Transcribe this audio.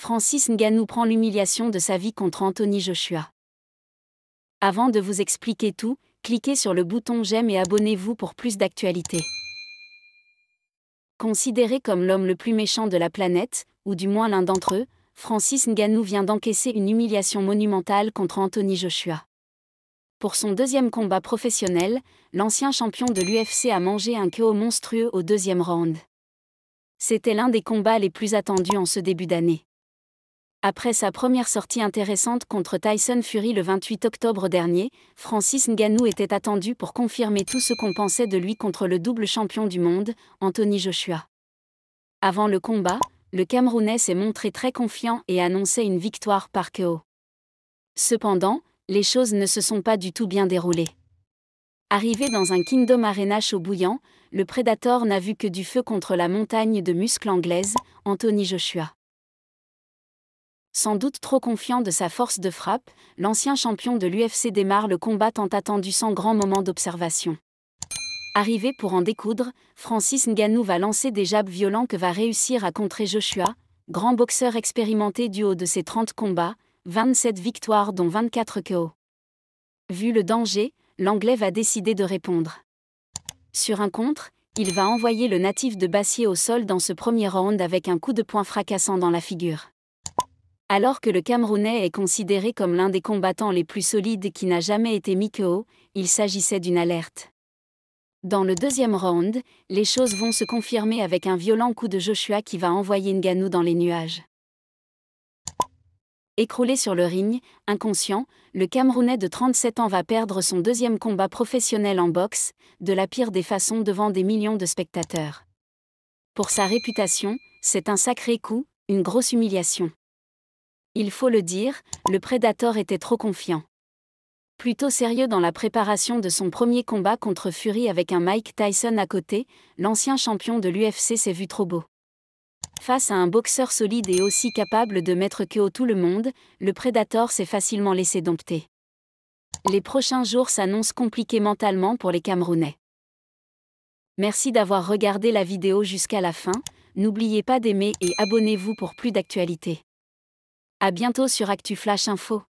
Francis Ngannou prend l'humiliation de sa vie contre Anthony Joshua. Avant de vous expliquer tout, cliquez sur le bouton j'aime et abonnez-vous pour plus d'actualités. Considéré comme l'homme le plus méchant de la planète, ou du moins l'un d'entre eux, Francis Ngannou vient d'encaisser une humiliation monumentale contre Anthony Joshua. Pour son deuxième combat professionnel, l'ancien champion de l'UFC a mangé un KO monstrueux au deuxième round. C'était l'un des combats les plus attendus en ce début d'année. Après sa première sortie intéressante contre Tyson Fury le 28 octobre dernier, Francis Ngannou était attendu pour confirmer tout ce qu'on pensait de lui contre le double champion du monde, Anthony Joshua. Avant le combat, le Camerounais s'est montré très confiant et annonçait une victoire par KO. Cependant, les choses ne se sont pas du tout bien déroulées. Arrivé dans un Kingdom Arena chaud bouillant, le Predator n'a vu que du feu contre la montagne de muscles anglaise, Anthony Joshua. Sans doute trop confiant de sa force de frappe, l'ancien champion de l'UFC démarre le combat tant attendu sans grand moment d'observation. Arrivé pour en découdre, Francis Ngannou va lancer des jabs violents que va réussir à contrer Joshua, grand boxeur expérimenté du haut de ses 30 combats, 27 victoires dont 24 KO. Vu le danger, l'Anglais va décider de répondre. Sur un contre, il va envoyer le natif de Bassier au sol dans ce premier round avec un coup de poing fracassant dans la figure. Alors que le Camerounais est considéré comme l'un des combattants les plus solides qui n'a jamais été mis KO, il s'agissait d'une alerte. Dans le deuxième round, les choses vont se confirmer avec un violent coup de Joshua qui va envoyer Ngannou dans les nuages. Écroulé sur le ring, inconscient, le Camerounais de 37 ans va perdre son deuxième combat professionnel en boxe, de la pire des façons devant des millions de spectateurs. Pour sa réputation, c'est un sacré coup, une grosse humiliation. Il faut le dire, le Predator était trop confiant. Plutôt sérieux dans la préparation de son premier combat contre Fury avec un Mike Tyson à côté, l'ancien champion de l'UFC s'est vu trop beau. Face à un boxeur solide et aussi capable de mettre KO tout le monde, le Predator s'est facilement laissé dompter. Les prochains jours s'annoncent compliqués mentalement pour les Camerounais. Merci d'avoir regardé la vidéo jusqu'à la fin, n'oubliez pas d'aimer et abonnez-vous pour plus d'actualités. À bientôt sur Actu Flash Info.